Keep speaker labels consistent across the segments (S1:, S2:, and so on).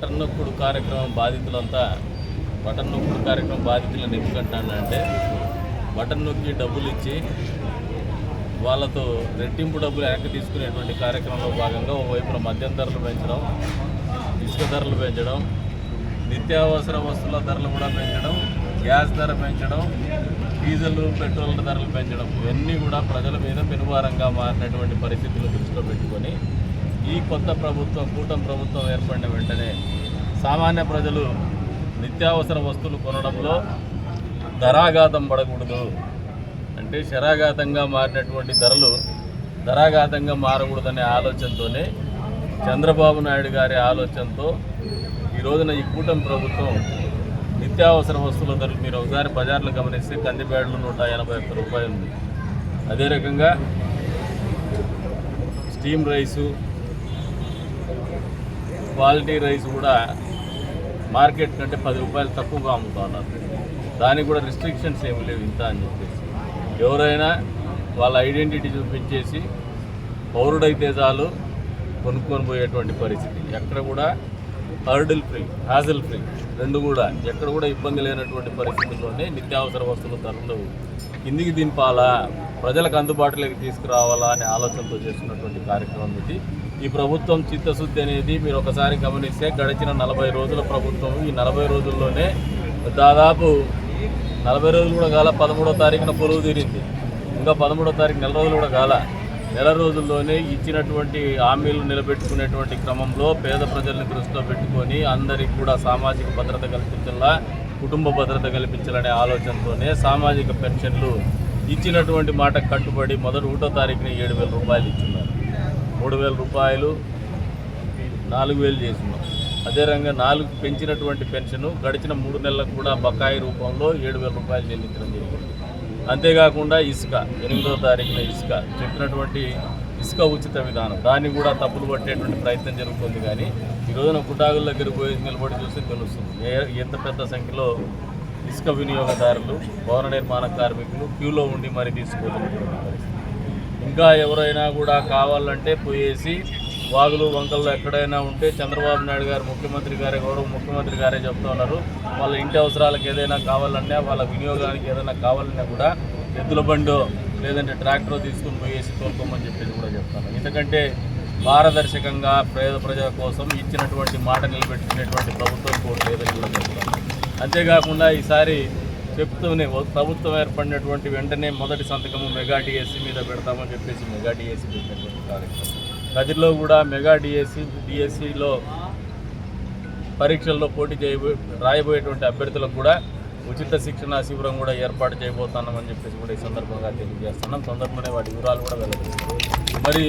S1: Button నొక్కుడు కార్యక్రమం బాధితులంతా button నొక్కుడు కార్యక్రమం బాధితులను ఎందుకంటానంటే బటన్ నొక్కి డబ్బులు ఇచ్చి వాళ్ళతో రెట్టింపు డబ్బులు వెనక్కి తీసుకునేటువంటి కార్యక్రమంలో భాగంగా ఓవైపున మద్యం ధరలు పెంచడం, ఇసుక ధరలు పెంచడం, నిత్యావసర వస్తువుల ధరలు కూడా పెంచడం, గ్యాస్ ధర పెంచడం, డీజిల్ పెట్రోల్ ధరలు పెంచడం, ఇవన్నీ కూడా ప్రజల మీద పెనుభారంగా మారినటువంటి పరిస్థితులు దృష్టిలో పెట్టుకొని ఈ కొత్త ప్రభుత్వం కూటమి ప్రభుత్వం ఏర్పడిన వెంటనే సామాన్య ప్రజలు నిత్యావసర వస్తువులు కొనడంలో ధరాఘాతం పడకూడదు, అంటే శరాఘాతంగా మారినటువంటి ధరలు ధరాఘాతంగా మారకూడదనే ఆలోచనతోనే చంద్రబాబు నాయుడు గారి ఆలోచనతో ఈ రోజున ఈ కూటమి ప్రభుత్వం నిత్యావసర వస్తువుల ధరలు మీరు ఒకసారి బజార్లో గమనిస్తే కందిపేడలు 181 రూపాయలు ఉంది. అదే రకంగా స్టీమ్ రైసు, క్వాలిటీ రైస్ కూడా మార్కెట్ కంటే 10 రూపాయలు తక్కువగా అమ్ముతా ఉన్నారు. దానికి కూడా రిస్ట్రిక్షన్స్ ఏమి లేవు ఇంత అని చెప్పేసి ఎవరైనా వాళ్ళ ఐడెంటిటీ చూపించేసి పౌరుడైతే చాలు కొనుక్కొని పోయేటువంటి పరిస్థితి. ఎక్కడ కూడా హర్డిల్ ఫ్రీ, హ్యాజల్ ఫ్రీ రెండు కూడా ఎక్కడ కూడా ఇబ్బంది లేనటువంటి పరిస్థితుల్లోనే నిత్యావసర వస్తువుల ధరలు కిందికి దింపాలా, ప్రజలకు అందుబాటులోకి తీసుకురావాలా అనే ఆలోచనతో చేస్తున్నటువంటి కార్యక్రమం ఇది. ఈ ప్రభుత్వం చిత్తశుద్ధి అనేది మీరు ఒకసారి గమనిస్తే గడిచిన 40 రోజుల ప్రభుత్వం ఈ 40 రోజుల్లోనే దాదాపు 40 రోజులు కూడా కాల 13వ తారీఖున పొలువు తీరింది. ఇంకా 13వ తారీఖు నెల రోజులు కూడా కాల. నెల రోజుల్లోనే ఇచ్చినటువంటి హామీలు నిలబెట్టుకునేటువంటి క్రమంలో పేద ప్రజల్ని దృష్టిలో పెట్టుకొని అందరికీ కూడా సామాజిక భద్రత కల్పించాలా, కుటుంబ భద్రత కల్పించాలనే ఆలోచనతోనే సామాజిక పెన్షన్లు ఇచ్చినటువంటి మాటకు కట్టుబడి మొదటి 1వ తారీఖున 7,000 రూపాయలు ఇచ్చున్నారు. 3,000 రూపాయలు 4,000 చేస్తున్నాం. అదే రకంగా 4 పెంచినటువంటి పెన్షను గడిచిన 3 నెలలకు కూడా బకాయి రూపంలో 7,000 రూపాయలు చెల్లించడం జరిగింది. అంతేకాకుండా ఇసుక 8వ తారీఖున ఇసుక చెప్పినటువంటి ఇసుక ఉచిత విధానం దాన్ని కూడా తప్పులు పట్టేటువంటి ప్రయత్నం జరుగుతుంది. కానీ ఈ రోజున కుటాగుల దగ్గర పోయి నిలబడి చూస్తే తెలుస్తుంది ఎంత పెద్ద సంఖ్యలో ఇసుక వినియోగదారులు, భవన నిర్మాణ కార్మికులు క్యూలో ఉండి మరీ తీసుకోలేనటువంటి పరిస్థితి. ఇంకా ఎవరైనా కూడా కావాలంటే పోయేసి వాగులు వంకల్లో ఎక్కడైనా ఉంటే చంద్రబాబు నాయుడు గారు ముఖ్యమంత్రి గారే గౌరవ ముఖ్యమంత్రి గారే చెప్తూ ఉన్నారు, వాళ్ళ ఇంటి అవసరాలకు ఏదైనా కావాలన్నా వాళ్ళ వినియోగానికి ఏదైనా కావాలన్నా కూడా ఎద్దుల బండో లేదంటే ట్రాక్టరో తీసుకుని పోయేసి తోలుకోమని చెప్పేసి కూడా చెప్తాను. ఎందుకంటే పారదర్శకంగా పేద ప్రజల కోసం ఇచ్చినటువంటి మాట నిలబెట్టుకునేటువంటి ప్రభుత్వం కూడా లేదని కూడా చెప్తాను. అంతేకాకుండా ఈసారి చెప్తూనే ప్రభుత్వం ఏర్పడినటువంటి వెంటనే మొదటి సంతకము మెగా డిఎస్సి మీద పెడతామని చెప్పేసి మెగా డిఎస్సి పెట్టినటువంటి కార్యక్రమం. గదిలో కూడా మెగా డిఎస్సిలో పరీక్షల్లో పోటీ రాయబోయేటువంటి అభ్యర్థులకు కూడా ఉచిత శిక్షణ శిబిరం కూడా ఏర్పాటు చేయబోతున్నామని చెప్పేసి కూడా ఈ సందర్భంగా తెలియజేస్తున్నాం. తొందరలోనే వాటి వివరాలు కూడా వెల్లడిస్తాం. మరి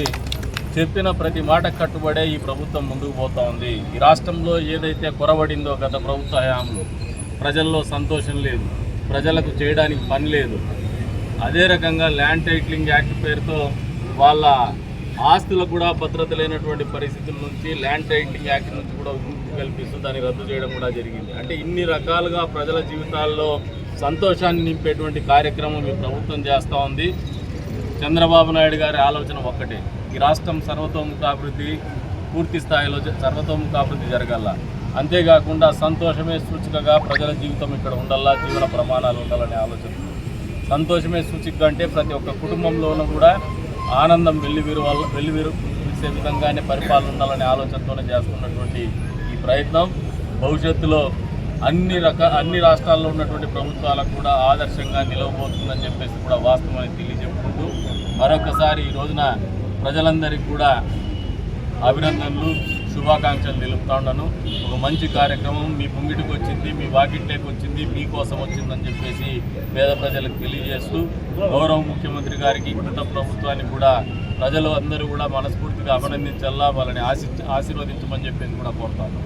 S1: చెప్పిన ప్రతి మాట కట్టుబడే ఈ ప్రభుత్వం ముందుకు పోతూ ఉంది. ఈ రాష్ట్రంలో ఏదైతే కొరబడిందో గత ప్రభుత్వ హయాంలో ప్రజల్లో సంతోషం లేదు, ప్రజలకు చేయడానికి పని లేదు. అదే రకంగా ల్యాండ్ టైటిలింగ్ యాక్ట్ పేరుతో వాళ్ళ ఆస్తులకు కూడా భద్రత లేనటువంటి పరిస్థితుల నుంచి ల్యాండ్ టైటిలింగ్ యాక్ట్ నుంచి కూడా విముక్తి కల్పిస్తూ దాన్ని రద్దు చేయడం కూడా జరిగింది. అంటే ఇన్ని రకాలుగా ప్రజల జీవితాల్లో సంతోషాన్ని నింపేటువంటి కార్యక్రమం ఈ ప్రభుత్వం చేస్తూ ఉంది. చంద్రబాబు నాయుడు గారి ఆలోచన ఒక్కటే, ఈ రాష్ట్రం సర్వతోముఖాభివృద్ధి పూర్తి స్థాయిలో సర్వతోముఖాభివృద్ధి జరగాల. అంతేకాకుండా సంతోషమే సూచికగా ప్రజల జీవితం ఇక్కడ ఉండాలా, జీవన ప్రమాణాలు ఉండాలనే ఆలోచన. సంతోషమే సూచిక అంటే ప్రతి ఒక్క కుటుంబంలోనూ కూడా ఆనందం వెల్లివిరిసే విధంగానే పరిపాలన ఉండాలనే ఆలోచనతోనే చేస్తున్నటువంటి ఈ ప్రయత్నం భవిష్యత్తులో అన్ని రాష్ట్రాల్లో ఉన్నటువంటి ప్రభుత్వాలకు కూడా ఆదర్శంగా నిలవబోతుందని చెప్పేసి కూడా వాస్తవాన్ని తెలియజెప్పుకుంటూ మరొకసారి ఈ రోజున ప్రజలందరికీ కూడా అభినందనలు, శుభాకాంక్షలు తెలుపుతా ఉన్నాను. ఒక మంచి కార్యక్రమం మీ ముంగిటికి వచ్చింది, మీ వాకిట్లోకి వచ్చింది, మీకోసం వచ్చిందని చెప్పేసి పేద ప్రజలకు తెలియజేస్తూ గౌరవ ముఖ్యమంత్రి గారికి కొత్త ప్రభుత్వాన్ని కూడా ప్రజలు అందరూ కూడా మనస్ఫూర్తిగా అభినందించాలా, వాళ్ళని ఆశీర్వదించమని చెప్పేసి కూడా కోరుతాను.